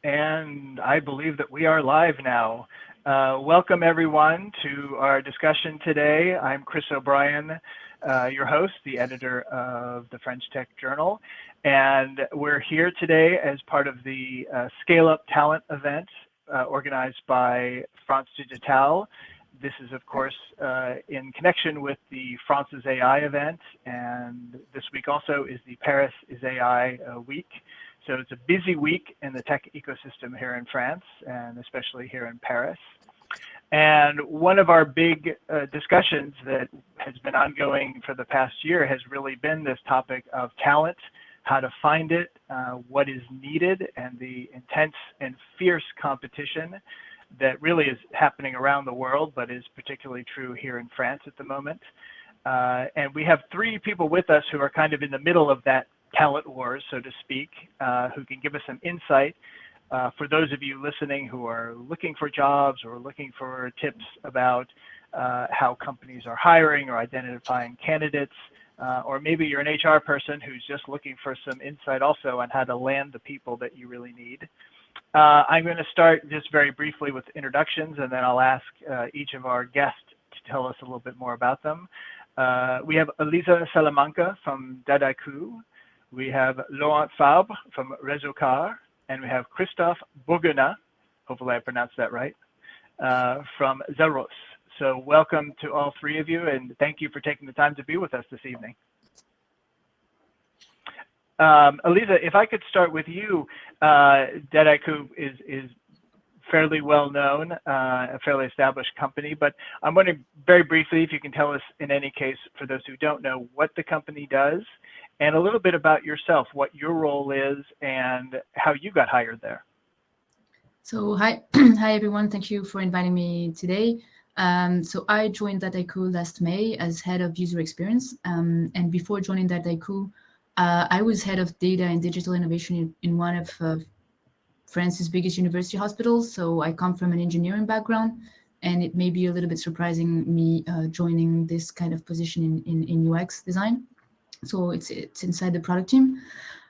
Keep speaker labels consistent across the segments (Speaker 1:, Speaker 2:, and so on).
Speaker 1: And I believe that we are live now. Welcome everyone to our discussion today. I'm Chris O'Brien, your host, the editor of the French Tech Journal. And we're here today as part of the Scale Up Talent event organized by France Digital. This is, of course, in connection with the France's AI event. And this week also is the Paris is AI week. So it's a busy week in the tech ecosystem here in France, and especially here in Paris. And one of our big discussions that has been ongoing for the past year has really been this topic of talent, how to find it, what is needed, and the intense and fierce competition that really is happening around the world, but is particularly true here in France at the moment. And we have three people with us who are kind of in the middle of that talent wars, so to speak, who can give us some insight for those of you listening who are looking for jobs or looking for tips about how companies are hiring or identifying candidates, or maybe you're an HR person who's just looking for some insight also on how to land the people that you really need. I'm going to start just very briefly with introductions, and then I'll ask each of our guests to tell us a little bit more about them. We have Elisa Salamanca from Dataiku. We have Laurent Fabre from Reezocar, and we have Christophe Bourguignat, hopefully I pronounced that right, from Zelros. So welcome to all three of you, and thank you for taking the time to be with us this evening. Elisa, if I could start with you, Dataiku is fairly well known, a fairly established company, but I'm wondering very briefly if you can tell us in any case, for those who don't know, what the company does, and a little bit about yourself, what your role is and how you got hired there.
Speaker 2: So hi everyone, thank you for inviting me today. So I joined Dataiku last May as head of user experience, and before joining Dataiku, I was head of data and digital innovation in one of France's biggest university hospitals. So I come from an engineering background, and it may be a little bit surprising me joining this kind of position in UX design. So it's inside the product team.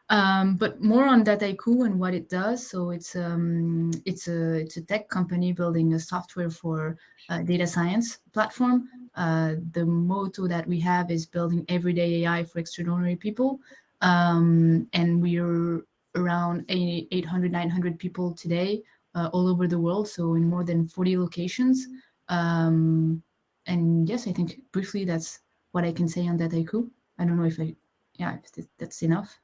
Speaker 2: But more on Dataiku and what it does. So it's a tech company building a software for data science platform. The motto that we have is building everyday AI for extraordinary people. And we're around 800, 900 people today all over the world. So in more than 40 locations. And yes, I think briefly that's what I can say on Dataiku. I don't know if that's enough.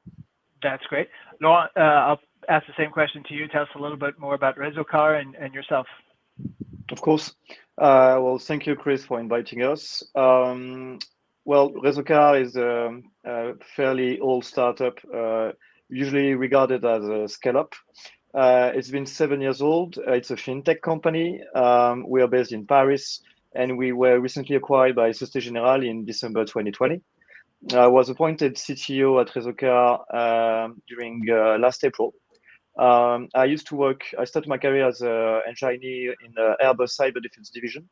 Speaker 1: That's great. Laurent, I'll ask the same question to you. Tell us a little bit more about Reezocar and yourself.
Speaker 3: Of course. Well, thank you, Chris, for inviting us. Well, Reezocar is a fairly old startup, usually regarded as a scale-up. It's been 7 years old. It's a fintech company. We are based in Paris, and we were recently acquired by Société Générale in December 2020. I was appointed CTO at Reezocar during last April. I started my career as an engineer in the Airbus Cyber Defense division.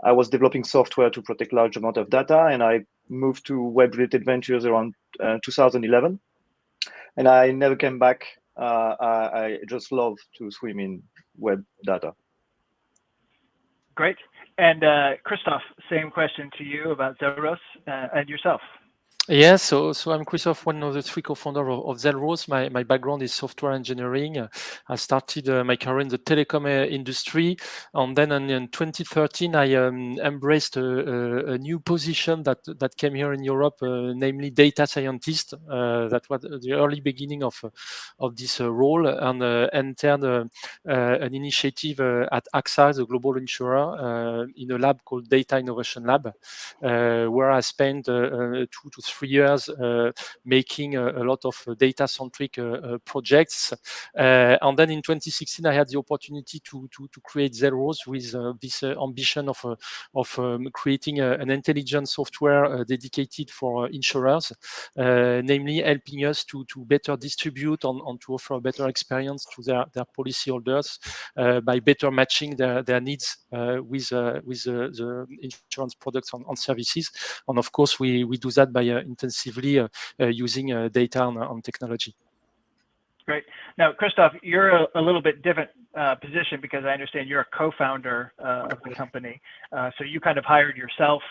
Speaker 3: I was developing software to protect large amount of data, and I moved to web-related ventures around 2011. And I never came back. I just love to swim in web data.
Speaker 1: Great. And Christophe, same question to you about Zelros and yourself.
Speaker 4: Yeah, so I'm Christophe, one of the three co-founders of Zelros. My background is software engineering. I started my career in the telecom industry, and then in 2013 I embraced a new position that came here in Europe, namely data scientist. That was the early beginning of this role, and entered an initiative at AXA, the global insurer, in a lab called Data Innovation Lab, where I spent 2 to 3 years making a lot of data-centric projects. And then in 2016, I had the opportunity to create Zelros with this ambition of creating an intelligent software dedicated for insurers, namely helping us to better distribute and to offer a better experience to their policyholders by better matching their needs with the insurance products and services. And of course, we do that by intensively using data and technology.
Speaker 1: Great. Now, Christophe, you're a little bit different position because I understand you're a co-founder of the company. So you kind of hired yourself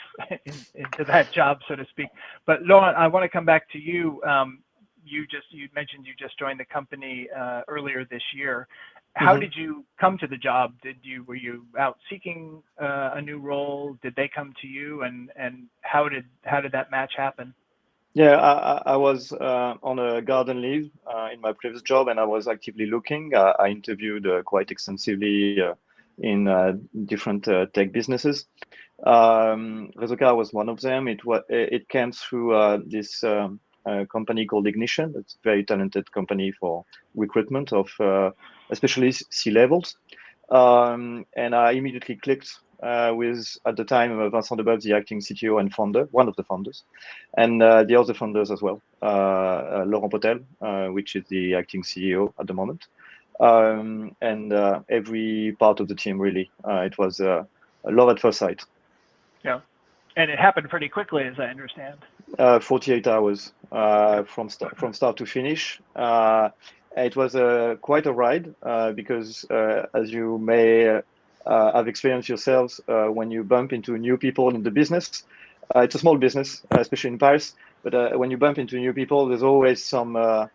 Speaker 1: into that job, so to speak. But Laurent, I want to come back to you. You mentioned you just joined the company earlier this year. How did you come to the job? Were you out seeking a new role? Did they come to you? And how did that match happen?
Speaker 3: Yeah, I was on a garden leave in my previous job, and I was actively looking. I interviewed quite extensively in different tech businesses. Reezocar was one of them. It came through this company called Ignition. It's a very talented company for recruitment of especially C-levels. And I immediately clicked with, at the time, Vincent Debove, the acting CTO and founder, one of the founders, and the other founders as well, Laurent Potel, which is the acting CEO at the moment, and every part of the team, really. It was a love at first sight.
Speaker 1: Yeah, and it happened pretty quickly, as I understand.
Speaker 3: 48 hours from start to finish. It was quite a ride because, as you may have experienced yourselves, when you bump into new people in the business, it's a small business, especially in Paris. But when you bump into new people, there's always some a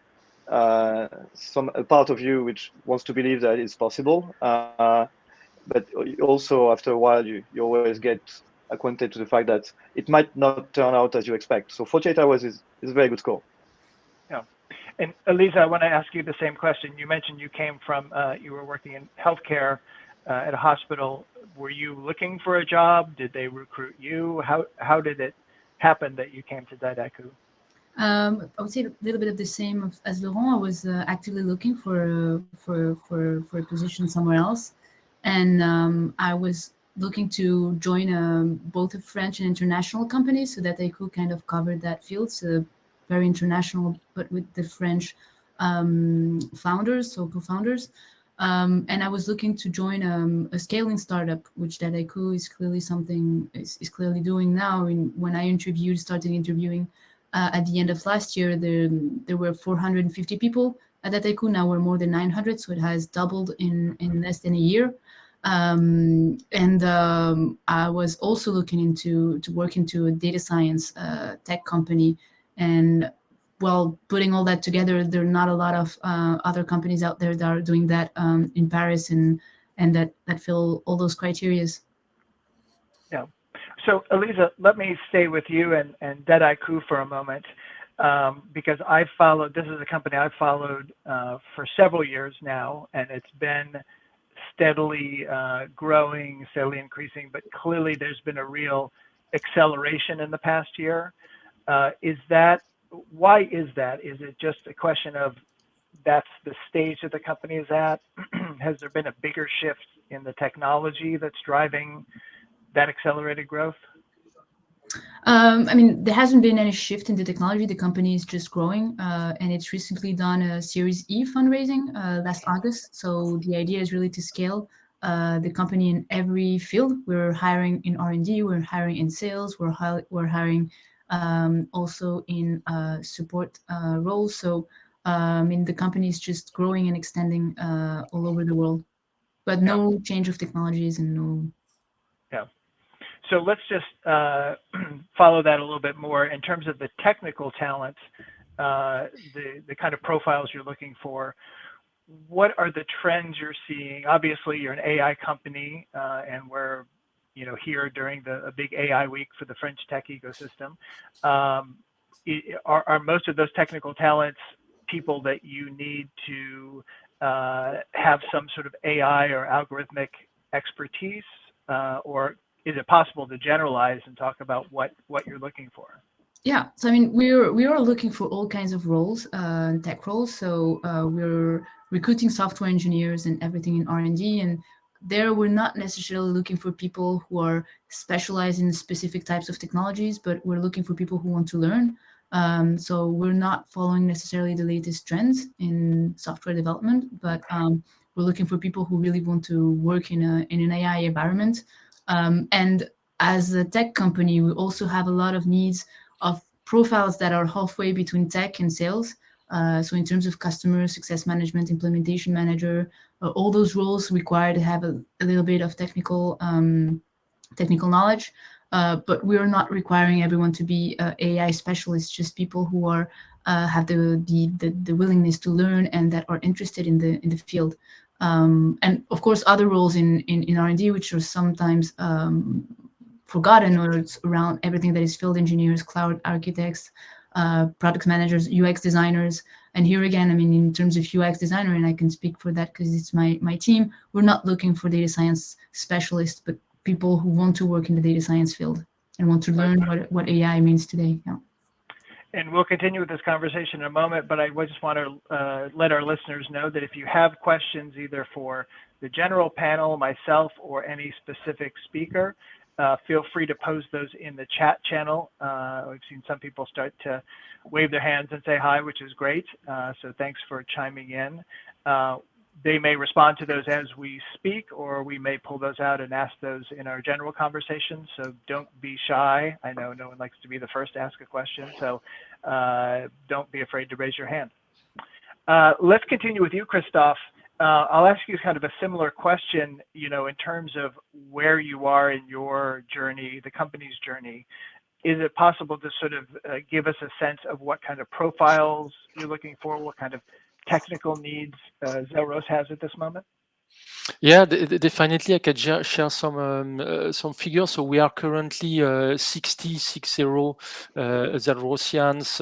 Speaker 3: part of you which wants to believe that it's possible. But also, after a while, you always get acquainted to the fact that it might not turn out as you expect. So 48 hours is a very good score.
Speaker 1: Yeah. And Elisa, I want to ask you the same question. You mentioned you came from, you were working in healthcare at a hospital. Were you looking for a job? Did they recruit you? How did it happen that you came to Dataiku?
Speaker 2: I would say a little bit of the same as Laurent. I was actively looking for a position somewhere else, and I was looking to join both a French and international company, so that they could kind of cover that field. So very international, but with the French founders, so co-founders. And I was looking to join a scaling startup, which Dataiku is clearly is clearly doing now. When I started interviewing at the end of last year, there were 450 people at Dataiku. Now we're more than 900, so it has doubled in less than a year. I was also looking to work into a data science tech company. And well, putting all that together, there are not a lot of other companies out there that are doing that in Paris and that fill all those criterias.
Speaker 1: Yeah. So Elisa, let me stay with you and Dataiku for a moment, because this is a company I've followed for several years now, and it's been steadily growing, steadily increasing, but clearly there's been a real acceleration in the past year. Why is that? Is it just a question of that's the stage that the company is at? Has there been a bigger shift in the technology that's driving that accelerated growth?
Speaker 2: I mean, there hasn't been any shift in the technology. The company is just growing, and it's recently done a Series E fundraising last August. So the idea is really to scale the company in every field. We're hiring in R&D, we're hiring in sales, we're hiring also in support roles. So I mean, the company is just growing and extending all over the world, but no change of technologies and no.
Speaker 1: Yeah. So let's just follow that a little bit more in terms of the technical talent, the kind of profiles you're looking for. What are the trends you're seeing? Obviously, you're an AI company, and we're here during a big AI week for the French tech ecosystem. Are most of those technical talents people that you need to have some sort of AI or algorithmic expertise, or is it possible to generalize and talk about what you're looking for?
Speaker 2: Yeah, so I mean, we are looking for all kinds of roles, tech roles. So we're recruiting software engineers and everything in R&D, and there we're not necessarily looking for people who are specialized in specific types of technologies, but we're looking for people who want to learn. So we're not following necessarily the latest trends in software development, but we're looking for people who really want to work in an AI environment. And as a tech company, we also have a lot of needs of profiles that are halfway between tech and sales. So in terms of customer success management, implementation manager, all those roles require to have a little bit of technical knowledge. But we are not requiring everyone to be AI specialists, just people who are have the willingness to learn and that are interested in the field. And of course, other roles in R&D, which are sometimes forgotten, or it's around everything that is field engineers, cloud architects, product managers, UX designers. And here again, I mean, in terms of UX designer, and I can speak for that because it's my team, we're not looking for data science specialists, but people who want to work in the data science field and want to learn what AI means today. Yeah.
Speaker 1: And we'll continue with this conversation in a moment, but I just want to let our listeners know that if you have questions either for the general panel, myself, or any specific speaker, feel free to post those in the chat channel. We've seen some people start to wave their hands and say hi, which is great. So thanks for chiming in. They may respond to those as we speak, or we may pull those out and ask those in our general conversation. So don't be shy. I know no one likes to be the first to ask a question, so don't be afraid to raise your hand. Let's continue with you, Christophe. I'll ask you kind of a similar question, you know, in terms of where you are in your journey, the company's journey. Is it possible to sort of give us a sense of what kind of profiles you're looking for, what kind of technical needs Zelros has at this moment?
Speaker 4: Yeah, definitely. I can share some figures. So we are currently 60 Zelrosians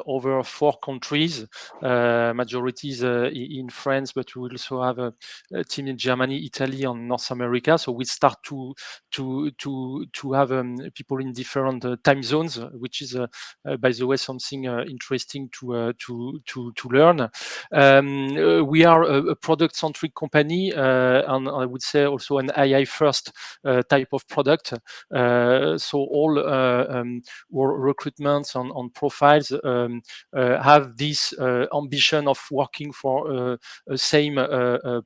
Speaker 4: over 4 countries. Majority is in France, but we also have a team in Germany, Italy, and North America. So we start to have people in different time zones, which is, by the way, something interesting to learn. We are a product-centric company. And I would say also an AI first type of product. So all recruitments on profiles have this ambition of working for a same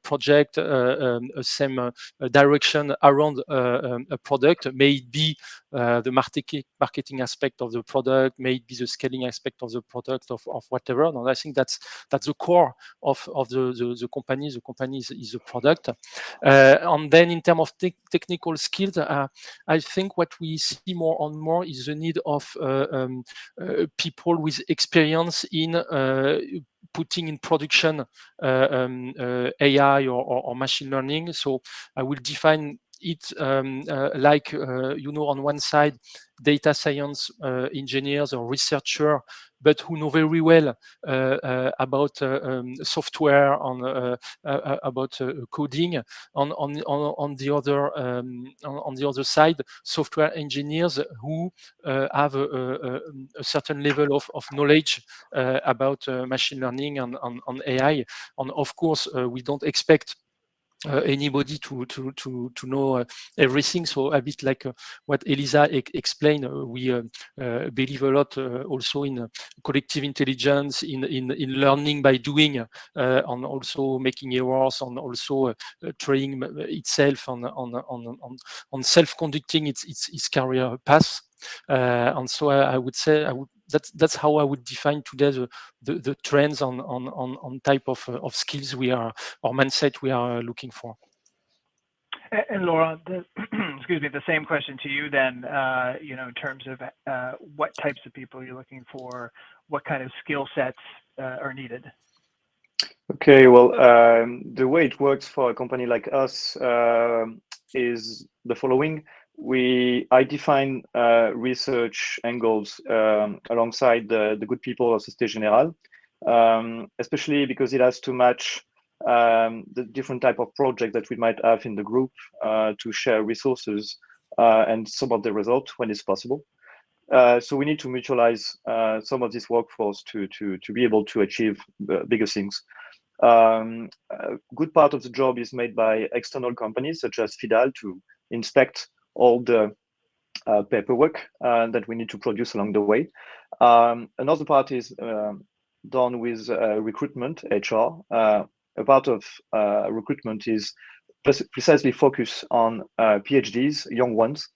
Speaker 4: project, a same direction around a product. May it be the marketing aspect of the product, may it be the scaling aspect of the product, of whatever. And I think that's the core of the company. The company is a product. And then in terms of technical skills, I think what we see more and more is the need of people with experience in putting in production AI or machine learning. So I will define it like, on one side, data science engineers or researcher, but who know very well about software, about coding. On the other side, software engineers who have a certain level of knowledge about machine learning and AI. And of course, we don't expect anybody to know everything. So a bit like what Elisa explained, we believe a lot also in collective intelligence, in learning by doing, and also making errors, and also training itself on self-conducting its career path. And so I would say that's how I would define today the trends on type of skills or mindset we are looking for.
Speaker 1: And Laurent, excuse me, the same question to you then, in terms of what types of people you're looking for, what kind of skill sets are needed?
Speaker 3: Okay, well, the way it works for a company like us is the following. I define research angles alongside the good people of Société Générale, especially because it has to match the different type of project that we might have in the group to share resources and some of the results when it's possible. So we need to mutualize some of this workforce to be able to achieve bigger things. A good part of the job is made by external companies such as Fidal to inspect all the paperwork that we need to produce along the way. Another part is done with recruitment, HR. A part of recruitment is precisely focused on PhDs, young ones,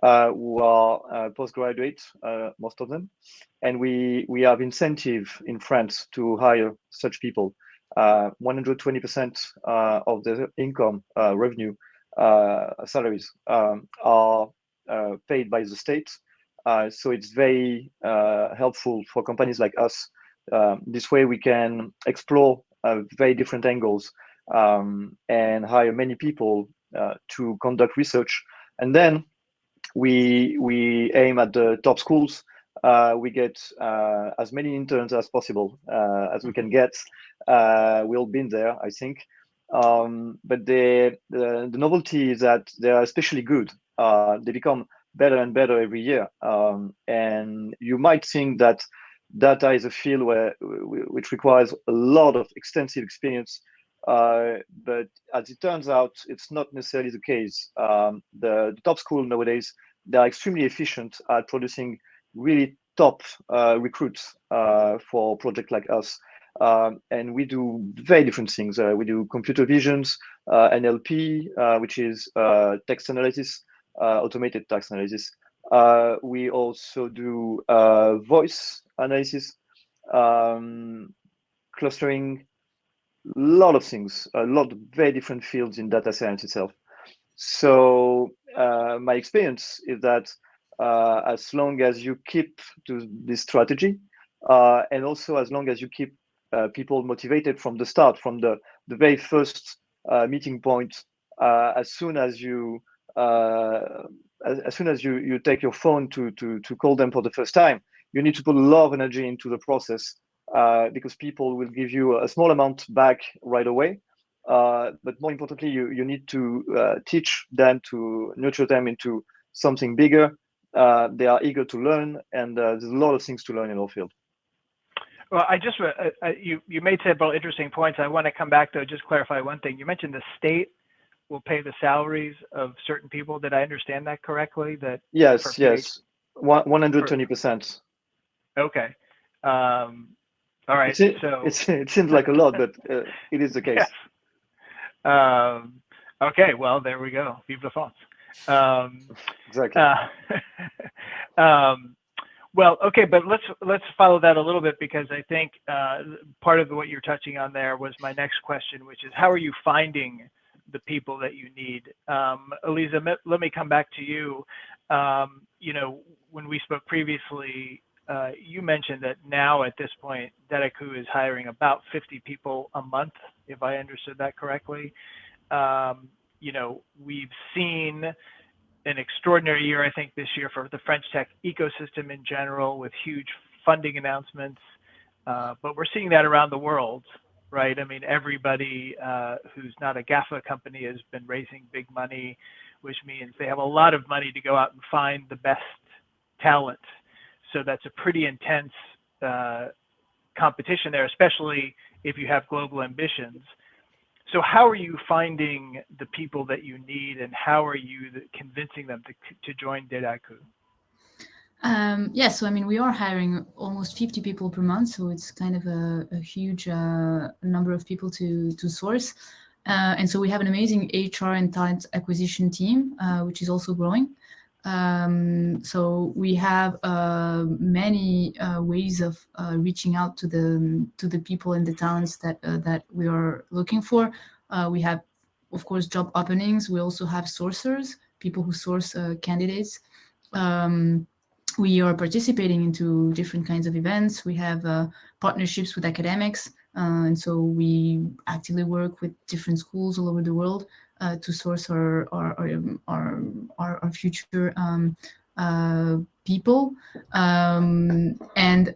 Speaker 3: who are postgraduates, most of them, and we have incentive in France to hire such people. 120% of the income, revenue, salaries are paid by the state. So it's very helpful for companies like us. This way we can explore very different angles and hire many people to conduct research. And then we aim at the top schools. We get as many interns as possible as we can get. We'll been there, I think. But the novelty is that they are especially good. They become better and better every year. And you might think that data is a field which requires a lot of extensive experience. But as it turns out, it's not necessarily the case. The top school nowadays, they're extremely efficient at producing really top recruits for projects like us. And we do very different things. We do computer visions, NLP, which is text analysis, automated text analysis. We also do voice analysis, clustering, a lot of things, a lot of very different fields in data science itself. So my experience is that as long as you keep to this strategy, and also as long as you keep people motivated from the start, from the very first meeting point, as soon as you take your phone to call them for the first time, you need to put a lot of energy into the process, because people will give you a small amount back right away. But more importantly, you need to teach them, to nurture them into something bigger. They are eager to learn, and there's a lot of things to learn in our field.
Speaker 1: Well, I just you made several interesting points. I want to come back though, just clarify one thing. You mentioned the state will pay the salaries of certain people. Did I understand that correctly? That
Speaker 3: yes, 120%.
Speaker 1: Okay. All right.
Speaker 3: It seems like a lot, but it is the case.
Speaker 1: Yes. Okay. Well, there we go. Vive la France.
Speaker 3: Exactly.
Speaker 1: Well, okay, but let's follow that a little bit, because I think part of what you're touching on there was my next question, which is how are you finding the people that you need? Elisa, let me come back to you. You know, when we spoke previously, you mentioned that now at this point, Dataiku is hiring about 50 people a month, if I understood that correctly. You know, we've seen an extraordinary year, I think, this year for the French tech ecosystem in general, with huge funding announcements. But we're seeing that around the world, right? I mean, everybody who's not a GAFA company has been raising big money, which means they have a lot of money to go out and find the best talent. So that's a pretty intense competition there, especially if you have global ambitions. So how are you finding the people that you need, and how are you convincing them to join Dataiku?
Speaker 2: Yes, so I mean, we are hiring almost 50 people per month, so it's kind of a huge number of people to source. And so we have an amazing HR and talent acquisition team, which is also growing. So we have many ways of reaching out to the people and the talents that we are looking for. We have, of course, job openings. We also have sourcers, people who source candidates. We are participating into different kinds of events. We have partnerships with academics, and so we actively work with different schools all over the world to source our future people. And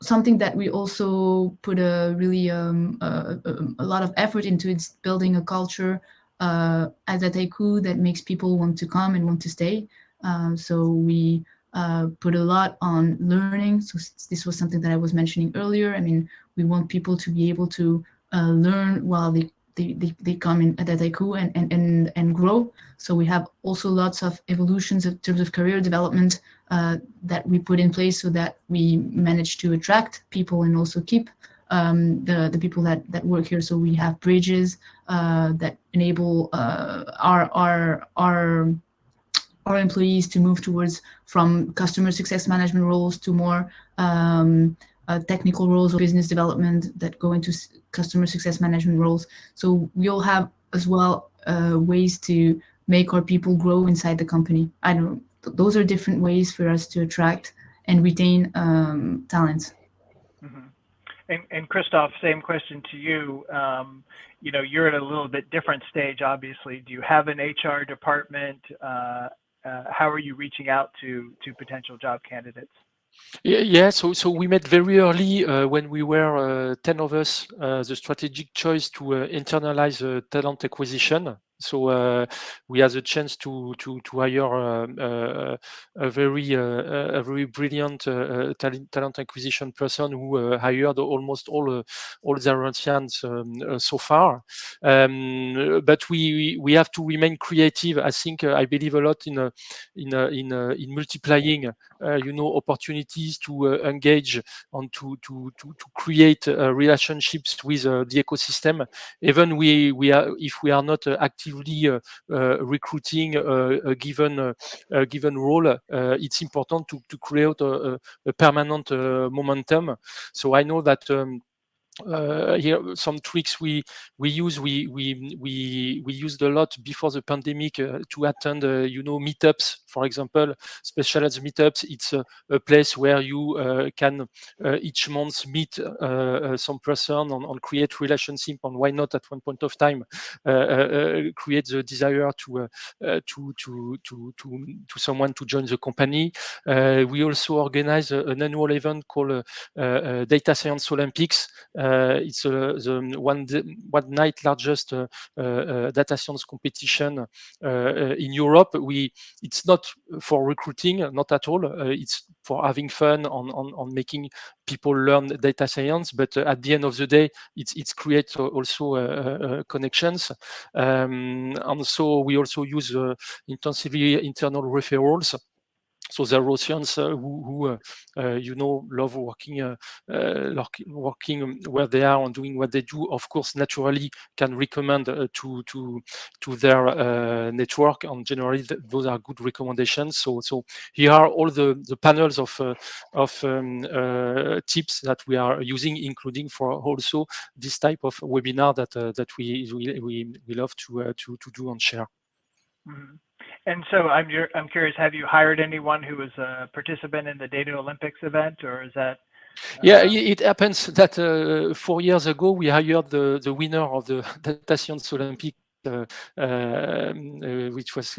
Speaker 2: something that we also put a lot of effort into is building a culture at Dataiku that makes people want to come and want to stay. So we put a lot on learning. So this was something that I was mentioning earlier. I mean, we want people to be able to learn while they come in at Dataiku and grow. So we have also lots of evolutions in terms of career development that we put in place so that we manage to attract people and also keep the people that work here. So we have bridges that enable our our employees to move towards from customer success management roles to more technical roles or business development that go into customer success management roles. So we all have as well ways to make our people grow inside the company. I don't. Those are different ways for us to attract and retain talent.
Speaker 1: Mm-hmm. And Christophe, same question to you. You know, you're at a little bit different stage, obviously. Do you have an HR department? How are you reaching out to potential job candidates?
Speaker 4: Yeah, so we met very early when we were 10 of us, the strategic choice to internalize talent acquisition. So we had the chance to hire a very brilliant talent acquisition person who hired almost all Zelrosians so far. But we have to remain creative. I think I believe a lot in multiplying opportunities to engage and to create relationships with the ecosystem. Even if we are not actively recruiting a given role, it's important to create a permanent momentum. So I know that. Here some tricks we used a lot before the pandemic to attend meetups, for example, specialized meetups. It's a place where you can each month meet some person and create relationship, and why not at one point of time create the desire to someone to join the company. We also organize an annual event called Data Science Olympics. It's the one night largest data science competition in Europe. It's not for recruiting, not at all. It's for having fun on making people learn data science. But at the end of the day, it's create also connections. And so we also use intensively internal referrals. So there are Russians who love working where they are and doing what they do. Of course, naturally, can recommend to their network, and generally those are good recommendations. So here are all the panels of tips that we are using, including for also this type of webinar that we love to do and share.
Speaker 1: Mm-hmm. And so I'm curious, have you hired anyone who was a participant in the Data Olympics event, or is that?
Speaker 4: Yeah, it happens that 4 years ago we hired the winner of the Data Science Olympics,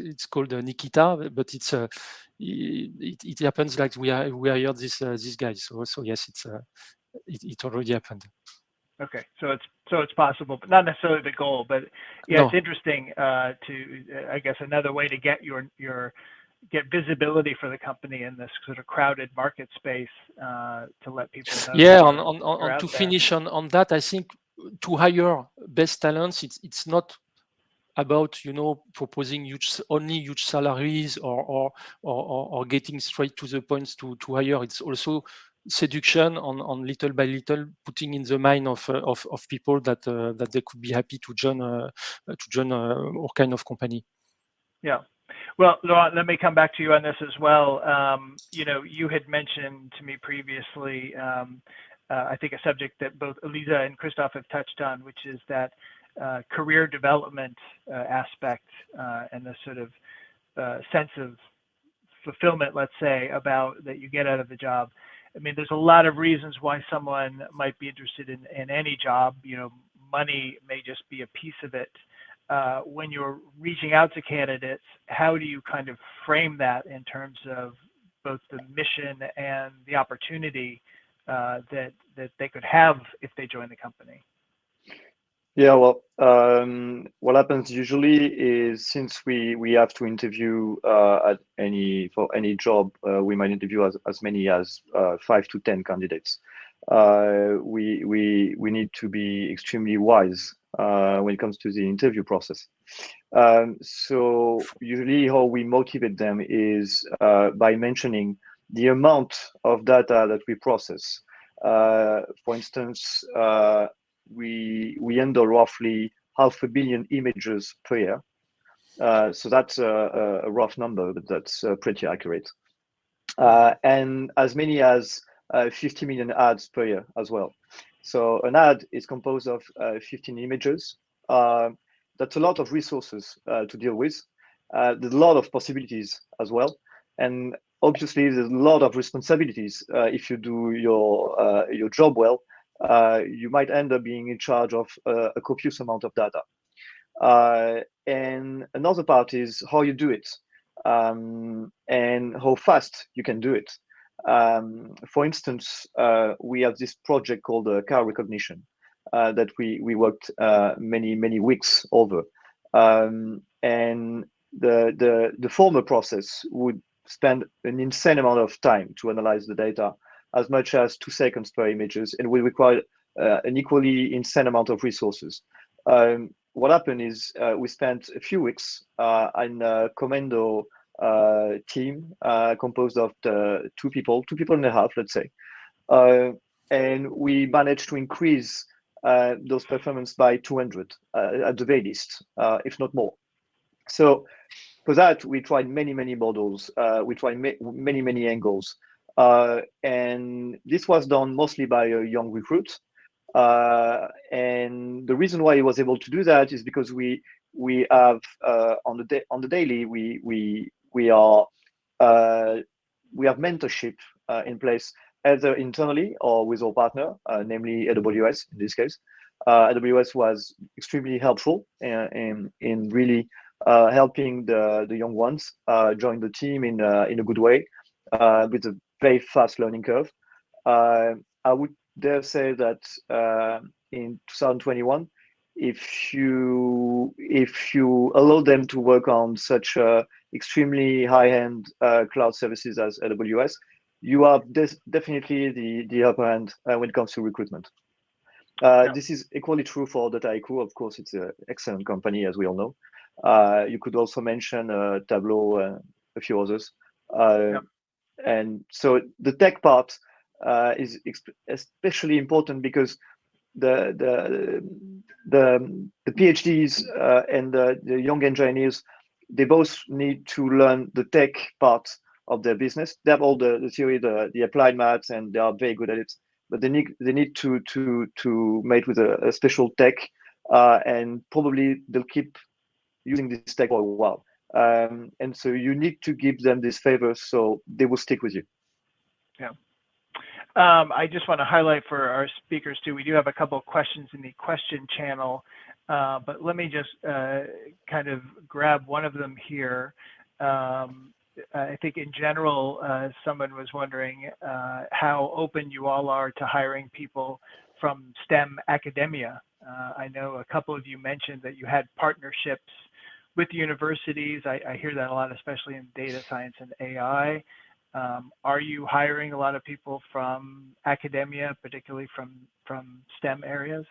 Speaker 4: it's called Nikita, but it happens like we hired this guy. So yes, it already happened.
Speaker 1: Okay, so it's possible, but not necessarily the goal. But yeah,
Speaker 4: No.
Speaker 1: It's interesting I guess another way to get get visibility for the company in this sort of crowded market space, to let people know.
Speaker 4: Yeah, on to finish on that, I think to hire best talents, it's not about proposing huge salaries or getting straight to the points to hire. It's also seduction on little by little, putting in the mind of people that they could be happy to join our kind of company.
Speaker 1: Yeah. Well, Laurent, let me come back to you on this as well. You had mentioned to me previously, I think a subject that both Elisa and Christophe have touched on, which is that career development aspect and the sort of sense of fulfillment, let's say, about that you get out of the job. I mean, there's a lot of reasons why someone might be interested in any job. Money may just be a piece of it. When you're reaching out to candidates, how do you kind of frame that in terms of both the mission and the opportunity that they could have if they join the company?
Speaker 3: Yeah, well, what happens usually is, since we have to interview for any job, we might interview as many as 5 to 10 candidates. We need to be extremely wise when it comes to the interview process. So usually how we motivate them is by mentioning the amount of data that we process. For instance, we handle roughly 500 million images per year. So that's a rough number, but that's pretty accurate. And as many as 50 million ads per year as well. So an ad is composed of 15 images. That's a lot of resources to deal with. There's a lot of possibilities as well. And obviously, there's a lot of responsibilities. If you do your job well, you might end up being in charge of a copious amount of data. And another part is how you do it and how fast you can do it. For instance, we have this project called car recognition that we worked many weeks over. And the former process would spend an insane amount of time to analyze the data, as much as 2 seconds per images, and will require an equally insane amount of resources. What happened is we spent a few weeks in a commando team composed of 2 people and a half, let's say. And we managed to increase those performance by 200 at the very least, if not more. So for that, we tried many models. We tried many angles. And this was done mostly by a young recruit. And the reason why he was able to do that is because we have on the daily we have mentorship in place, either internally or with our partner, namely AWS in this case. AWS was extremely helpful in really helping the young ones join the team in a good way with a very fast learning curve. I would dare say that in 2021, if you allow them to work on such extremely high-end cloud services as AWS, you have definitely the upper hand when it comes to recruitment. This is equally true for Dataiku. Of course, it's an excellent company, as we all know. You could also mention Tableau and a few others. And so the tech part is especially important because the PhDs and the young engineers, they both need to learn the tech part of their business. They have all the theory, the applied maths, and they are very good at it. But they need to mate with a special tech, and probably they'll keep using this tech for a while. And so you need to give them this favor so they will stick with you.
Speaker 1: Yeah. I just want to highlight for our speakers too, we do have a couple of questions in the question channel, but let me just kind of grab one of them here. I think in general, someone was wondering how open you all are to hiring people from STEM academia. I know a couple of you mentioned that you had partnerships with universities. I hear that a lot, especially in data science and AI. Are you hiring a lot of people from academia, particularly from STEM areas?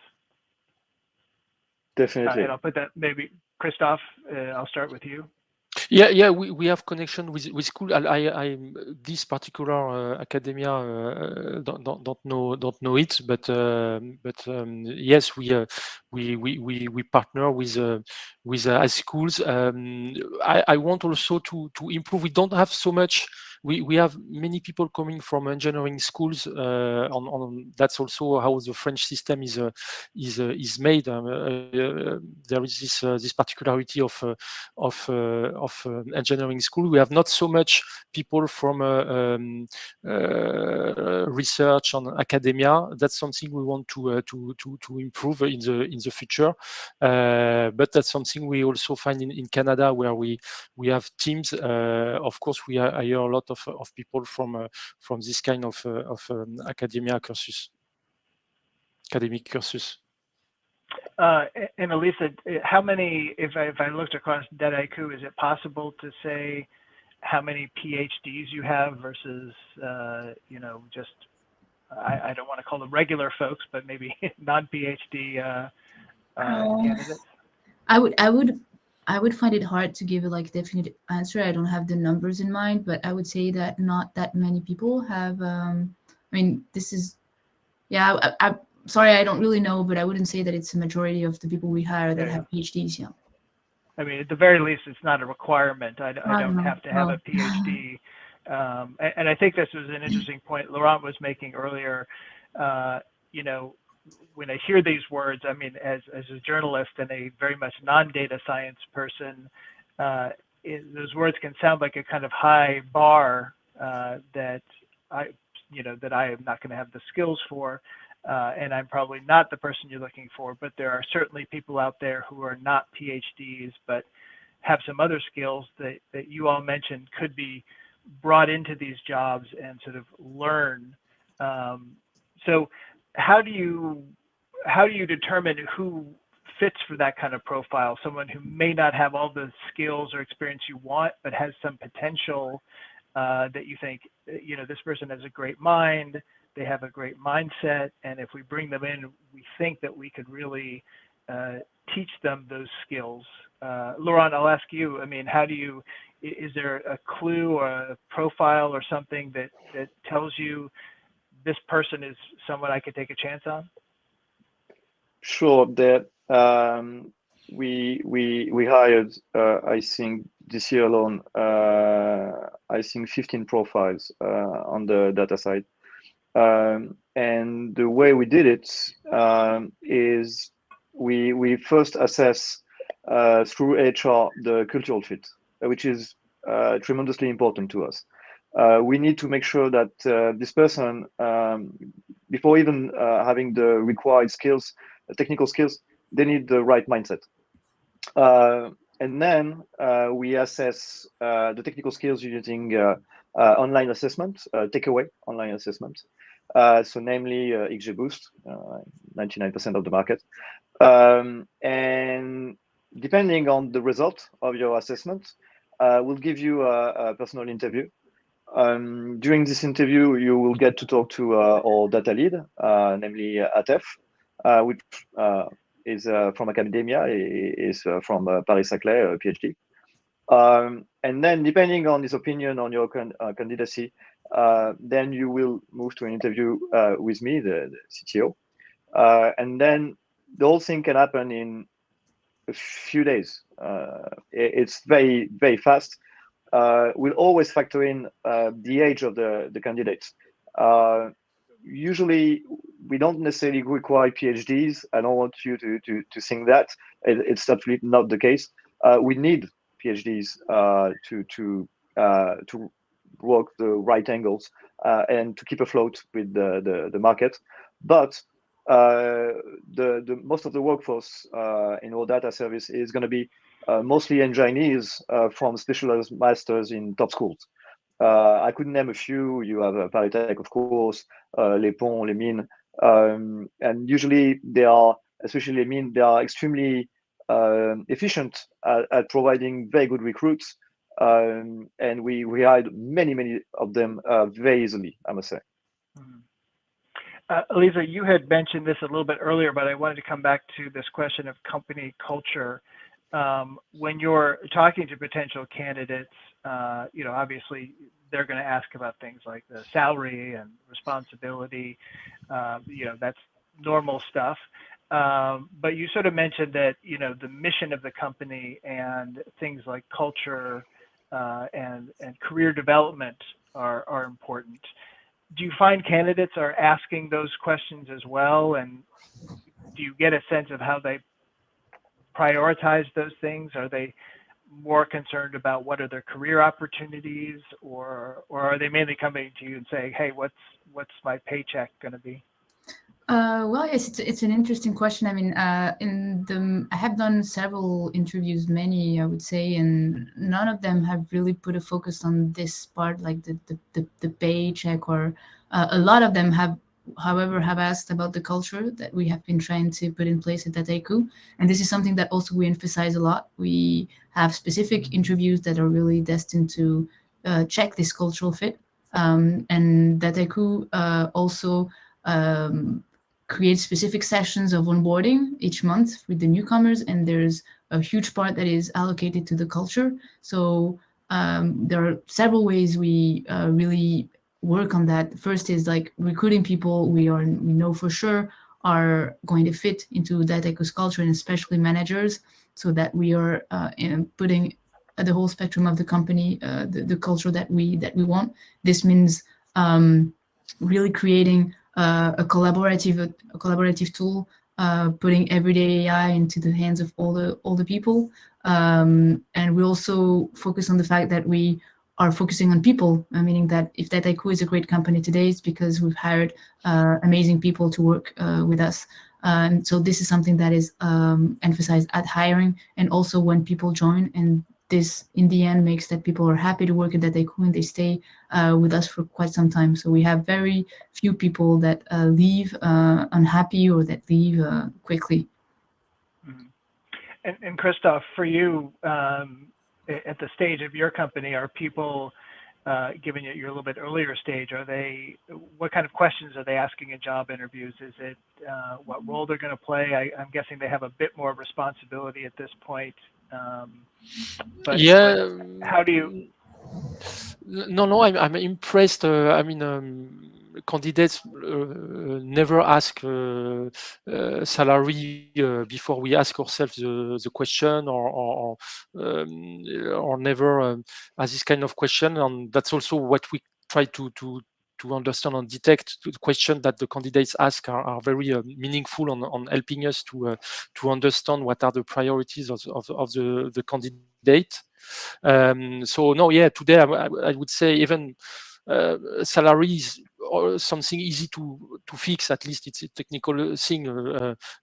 Speaker 3: Definitely.
Speaker 1: And I'll put that, maybe Christophe, I'll start with you.
Speaker 4: Yeah, we have connection with school. I this particular academia don't know it, but yes, we partner with high schools. I want also to improve. We don't have so much. We have many people coming from engineering schools. On that's also how the French system is made. There is this particularity of engineering school. We have not so much people from research on academia. That's something we want to improve in the future. But that's something we also find in Canada, where we have teams. Of course, we hire a lot of people from this kind of academic cursus.
Speaker 1: And Elisa, how many, if I looked across Dataiku, is it possible to say how many PhDs you have versus, just, I don't want to call them regular folks, but maybe non-PhD candidates?
Speaker 2: I would find it hard to give a definite answer. I don't have the numbers in mind, but I would say that not that many people have. This is, I'm sorry, I don't really know, but I wouldn't say that it's a majority of the people we hire that have PhDs. Yeah.
Speaker 1: I mean, at the very least, it's not a requirement. I don't
Speaker 2: No,
Speaker 1: have to have
Speaker 2: no.
Speaker 1: a PhD. And I think this was an interesting point Laurent was making earlier. You know, when I hear these words, I mean, as a journalist and a very much non-data science person, those words can sound like a kind of high bar that I am not going to have the skills for, and I'm probably not the person you're looking for. But there are certainly people out there who are not PhDs, but have some other skills that you all mentioned could be brought into these jobs and sort of learn. So how do you determine who fits for that kind of profile? Someone who may not have all the skills or experience you want, but has some potential that you think, you know, this person has a great mind, they have a great mindset, and if we bring them in, we think that we could really teach them those skills. Laurent, I'll ask you, I mean, is there a clue or a profile or something that tells you this person is someone I could take a chance on?
Speaker 3: Sure. That we hired, I think this year alone, I think 15 profiles on the data side. And the way we did it is we first assess through HR the cultural fit, which is tremendously important to us. We need to make sure that this person, before even having the required skills, technical skills, they need the right mindset. And then we assess the technical skills using online assessment, takeaway online assessment. So namely XGBoost, 99% of the market. And depending on the result of your assessment, we'll give you a personal interview. During this interview, you will get to talk to our data lead, namely Atef, which is from academia, is from Paris-Saclay, PhD. And then depending on his opinion on your candidacy, then you will move to an interview with me, the CTO. And then the whole thing can happen in a few days. It's very, very fast. We'll always factor in the age of the candidates. Usually, we don't necessarily require PhDs. I don't want you to think that. It's absolutely not the case. We need PhDs to work the right angles and to keep afloat with the market. But the most of the workforce in our data service is going to be mostly engineers from specialized masters in top schools. I could name a few. You have Paris-Tech, of course, Les Ponts, Les Mines, and usually they are, especially Les Mines, they are extremely efficient at providing very good recruits, and we hired many of them very easily, I must say.
Speaker 1: Elisa, you had mentioned this a little bit earlier, but I wanted to come back to this question of company culture. When you're talking to potential candidates, you know, obviously they're going to ask about things like the salary and responsibility. You know, that's normal stuff. But you sort of mentioned that, you know, the mission of the company and things like culture and career development are important. Do you find candidates are asking those questions as well? And do you get a sense of how they prioritize those things? Are they more concerned about what are their career opportunities, or are they mainly coming to you and saying, hey, what's my paycheck going to be?
Speaker 2: Well, yes, it's an interesting question. I mean, I have done several interviews, many I would say, and none of them have really put a focus on this part, like the paycheck, or a lot of them have, however, have asked about the culture that we have been trying to put in place at Dataiku. And this is something that also we emphasize a lot. We have specific interviews that are really destined to check this cultural fit. And Dataiku also create specific sessions of onboarding each month with the newcomers, and there's a huge part that is allocated to the culture. So there are several ways we really work on that. First is like recruiting people we know for sure are going to fit into Dataiku's culture, and especially managers, so that we are putting the whole spectrum of the company, the culture that we want. This means really creating a collaborative tool, putting everyday AI into the hands of all the people, and we also focus on the fact that we are focusing on people, meaning that if Dataiku is a great company today, it's because we've hired amazing people to work with us. So this is something that is emphasized at hiring, and also when people join, and this in the end makes that people are happy to work at Dataiku and they stay with us for quite some time. So we have very few people that leave unhappy or that leave quickly.
Speaker 1: Mm-hmm. And Christophe, for you, at the stage of your company, are people, given you're a little bit earlier stage, what kind of questions are they asking in job interviews? Is it what role they're going to play? I'm guessing they have a bit more responsibility at this point. But how do you?
Speaker 4: No, I'm impressed. I mean, candidates never ask salary before we ask ourselves the question, or never ask this kind of question, and that's also what we try to understand and detect. The questions that the candidates ask are very meaningful on helping us to understand what are the priorities of the candidate. So no, yeah, today I would say even salary is something easy to fix. At least it's a technical thing.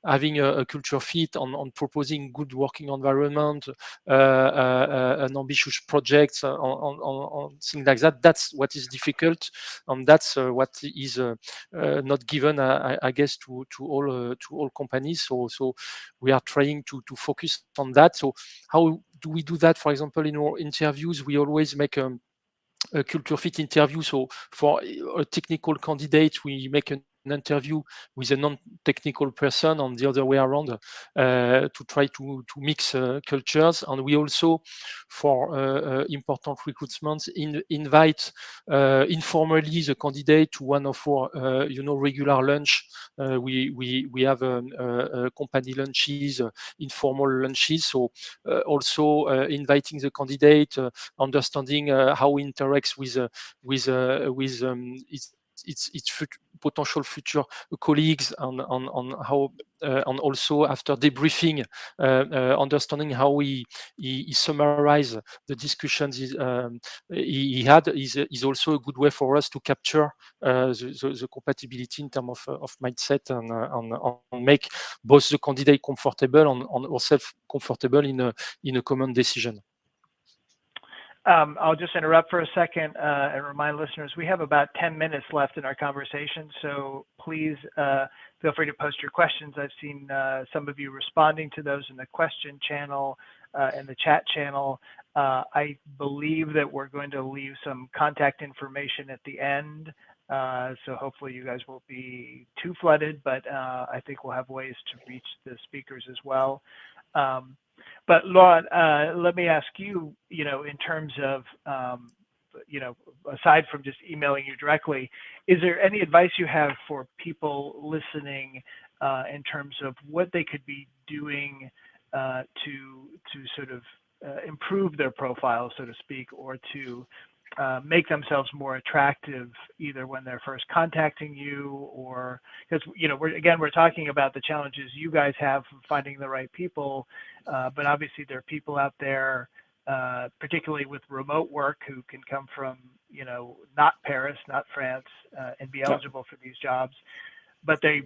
Speaker 4: Having a culture fit, on proposing good working environment, an ambitious project, on things like that. That's what is difficult, and that's what is not given, I guess, to all companies. So we are trying to focus on that. So how do we do that? For example, in our interviews, we always make a culture fit interview. So for a technical candidate, we make an interview with a non-technical person, on the other way around, to try to mix cultures. And we also, for important recruitments, invite informally the candidate to one of our regular lunch. We have company lunches, informal lunches. So also inviting the candidate, understanding how he interacts with its potential future colleagues, on how, and also after debriefing, understanding how he summarize the discussions he had, is also a good way for us to capture the compatibility in terms of mindset, and make both the candidate comfortable and ourselves comfortable in a common decision.
Speaker 1: I'll just interrupt for a second and remind listeners we have about 10 minutes left in our conversation, so please feel free to post your questions. I've seen some of you responding to those in the question channel and the chat channel. I believe that we're going to leave some contact information at the end, so hopefully you guys won't be too flooded, but I think we'll have ways to reach the speakers as well. But Laurent, let me ask you, in terms of, aside from just emailing you directly, is there any advice you have for people listening in terms of what they could be doing to sort of improve their profile, so to speak, or to make themselves more attractive, either when they're first contacting you, or because we're talking about the challenges you guys have finding the right people, but obviously there are people out there, particularly with remote work, who can come from not Paris, not France, and be eligible for these jobs, but they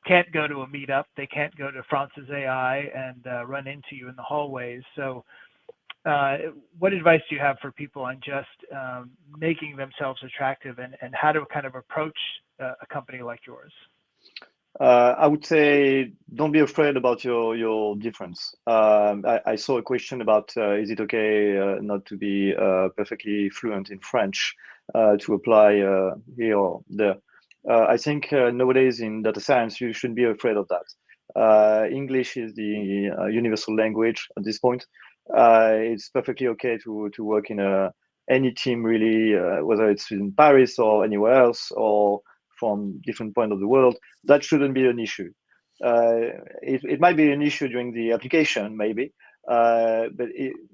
Speaker 1: can't go to a meetup, they can't go to France's AI and run into you in the hallways. So what advice do you have for people on just making themselves attractive, and how to kind of approach a company like yours?
Speaker 3: I would say don't be afraid about your difference. I saw a question about is it okay not to be perfectly fluent in French to apply here or there. I think nowadays in data science you shouldn't be afraid of that. English is the universal language at this point. It's perfectly okay to work in any team, really, whether it's in Paris or anywhere else, or from different points of the world, that shouldn't be an issue. It might be an issue during the application, maybe, but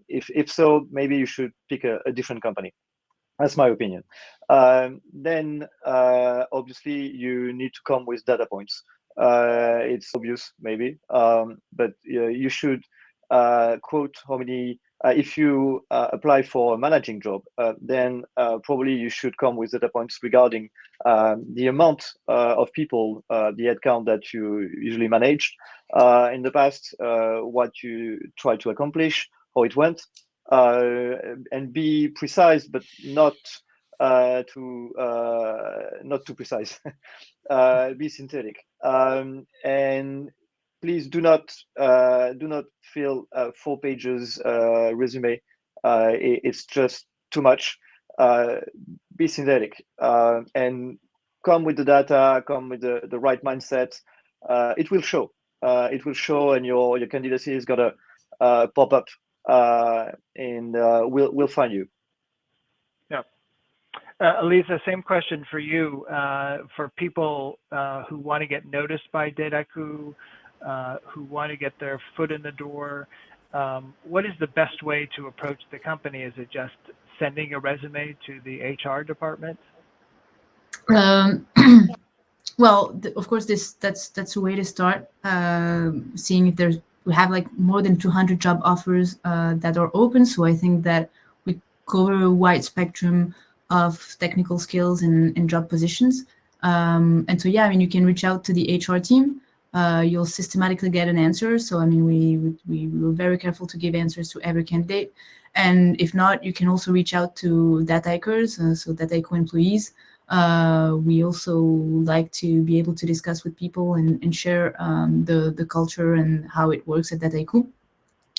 Speaker 3: if so, maybe you should pick a different company. That's my opinion. Then obviously you need to come with data points. It's obvious, maybe, but you should quote how many. If you apply for a managing job, then probably you should come with data points regarding the amount of people, the headcount that you usually managed in the past, what you tried to accomplish, how it went, and be precise, but not too precise. Be synthetic, and please do not fill 4 pages resume. It's just too much. Be synthetic, and come with the data, come with the right mindset. It will show. It will show, and your candidacy is gonna pop up, and we'll find you.
Speaker 1: Yeah. Elisa, same question for you. For people who want to get noticed by Dataiku, who want to get their foot in the door, what is the best way to approach the company? Is it just sending a resume to the HR department?
Speaker 2: Well, of course, that's a way to start. Seeing if we have like more than 200 job offers that are open, so I think that we cover a wide spectrum of technical skills and job positions. And so yeah, I mean, you can reach out to the HR team. You'll systematically get an answer. So I mean, we were very careful to give answers to every candidate. And if not, you can also reach out to Dataikers, so Dataiku employees. We also like to be able to discuss with people and share the culture and how it works at Dataiku.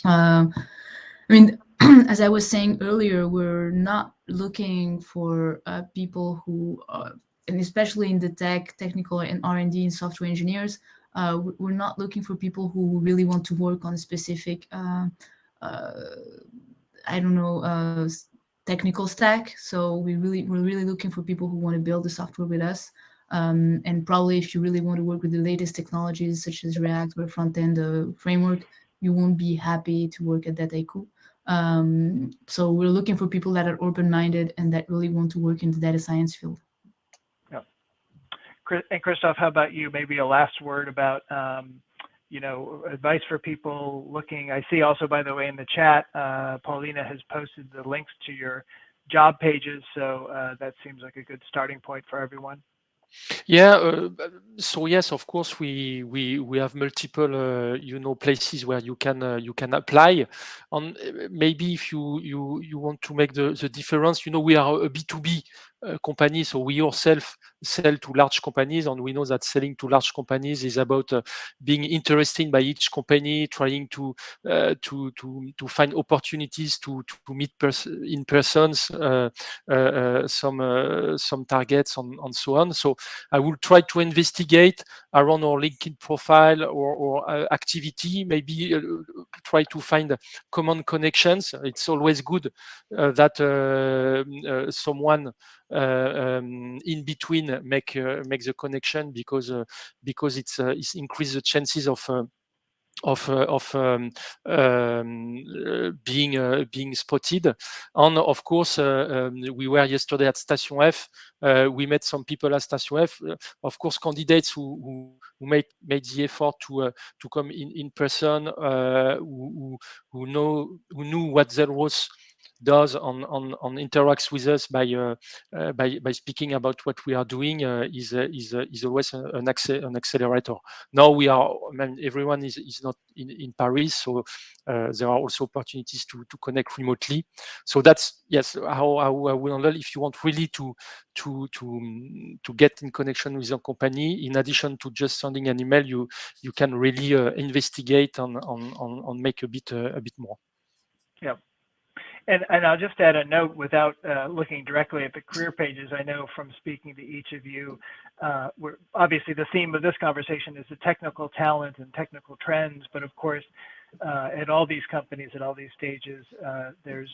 Speaker 2: I mean, as I was saying earlier, we're not looking for people who, and especially in the technical and R&D and software engineers, we're not looking for people who really want to work on a specific, I don't know, technical stack. So we're really looking for people who want to build the software with us. And probably if you really want to work with the latest technologies such as React or front-end framework, you won't be happy to work at Dataiku. So we're looking for people that are open-minded and that really want to work in the data science field.
Speaker 1: Yeah. And Christophe, how about you? Maybe a last word about advice for people looking. I see also, by the way, in the chat, Paulina has posted the links to your job pages. So that seems like a good starting point for everyone.
Speaker 4: Yeah, so yes, of course, we have multiple places where you can apply. On maybe if you want to make the difference, we are a B2B company, so we ourselves sell to large companies, and we know that selling to large companies is about being interested by each company, trying to find opportunities to meet in persons, some targets and so on. So I will try to investigate around our LinkedIn profile or activity, maybe try to find common connections. It's always good that someone in between make the connection, because it's increase the chances of being spotted. And of course, we were yesterday at Station F. We met some people at Station F. Of course, candidates who made the effort to come in person, who knew what Zelros does on interacts with us by speaking about what we are doing, is always an accelerator. Now everyone is not in Paris, so there are also opportunities to connect remotely. So that's how I will handle. If you want really to get in connection with your company, in addition to just sending an email, you can really investigate and make a bit more.
Speaker 1: Yeah. And I'll just add a note without looking directly at the career pages. I know from speaking to each of you, we're obviously the theme of this conversation is the technical talent and technical trends. But of course, at all these companies, at all these stages, there's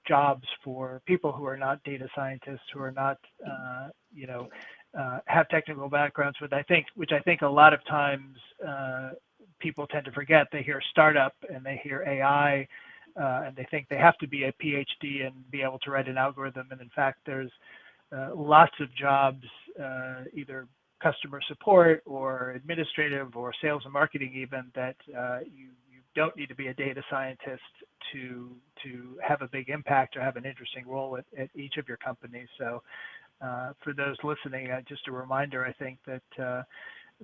Speaker 1: jobs for people who are not data scientists, who are not have technical backgrounds, which I think a lot of times people tend to forget. They hear startup and they hear AI, and they think they have to be a PhD and be able to write an algorithm. And in fact, there's lots of jobs, either customer support or administrative or sales and marketing even, that you don't need to be a data scientist to have a big impact or have an interesting role at each of your companies. So for those listening, just a reminder, I think that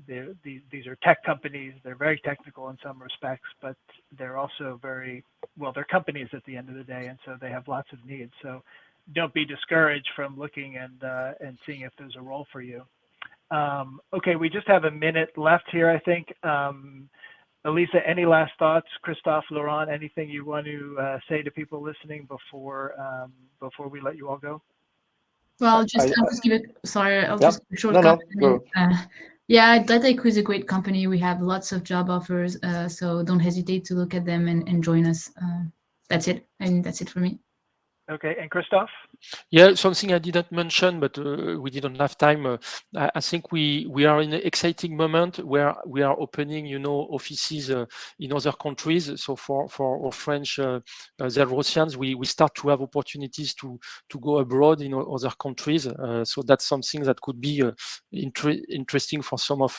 Speaker 1: these are tech companies. They're very technical in some respects, but they're also they're companies at the end of the day, and so they have lots of needs. So don't be discouraged from looking and seeing if there's a role for you. Okay, we just have a minute left here, I think. Elisa, any last thoughts? Christophe, Laurent, anything you want to say to people listening before we let you all go?
Speaker 2: Well, I'll just give it. Sorry, I'll
Speaker 3: Yeah.
Speaker 2: just short
Speaker 3: No,
Speaker 2: comment.
Speaker 3: go.
Speaker 2: Yeah, Dataiku is a great company. We have lots of job offers, so don't hesitate to look at them and join us. That's it. I mean, that's it for me.
Speaker 1: Okay, and Christophe?
Speaker 4: Yeah, something I didn't mention, but we didn't have time. I think we are in an exciting moment where we are opening, offices in other countries. So for our French Zelrosians, we start to have opportunities to go abroad in other countries. So that's something that could be interesting for some of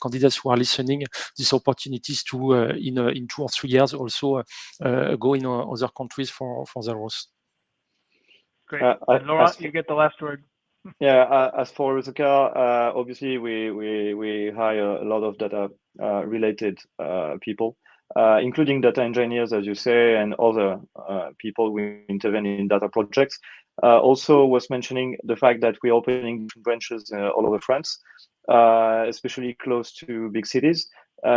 Speaker 4: candidates who are listening. These opportunities to in 2 or 3 years also go in other countries for Zelros.
Speaker 1: Great. And Laurent, you get the last word.
Speaker 3: Yeah, as for Reezocar, obviously we hire a lot of data related people, including data engineers, as you say, and other people who intervene in data projects. Also was mentioning the fact that we're opening branches all over France, especially close to big cities.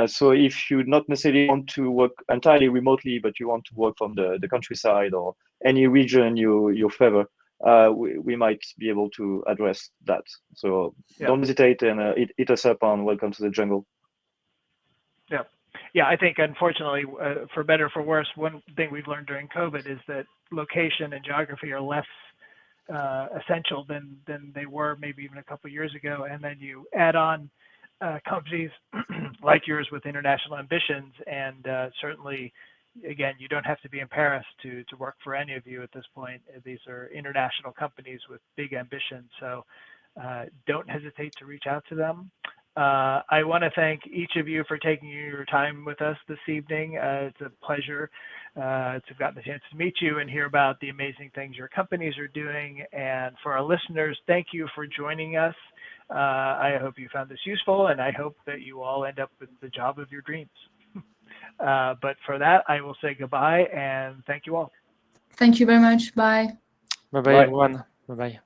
Speaker 3: So if you not necessarily want to work entirely remotely, but you want to work from the countryside or any region you favor, we might be able to address that. So don't hesitate and hit us up on Welcome to the Jungle.
Speaker 1: Yeah, I think unfortunately, for better or for worse, one thing we've learned during COVID is that location and geography are less essential than they were maybe even a couple of years ago. And then you add on companies like yours with international ambitions, and certainly, again, you don't have to be in Paris to work for any of you at this point. These are international companies with big ambitions, so don't hesitate to reach out to them. I want to thank each of you for taking your time with us this evening. It's a pleasure to have gotten the chance to meet you and hear about the amazing things your companies are doing. And for our listeners, thank you for joining us. I hope you found this useful, and I hope that you all end up with the job of your dreams. But for that, I will say goodbye and thank you all.
Speaker 2: Thank you very much. Bye.
Speaker 4: Bye-bye, everyone. Bye-bye.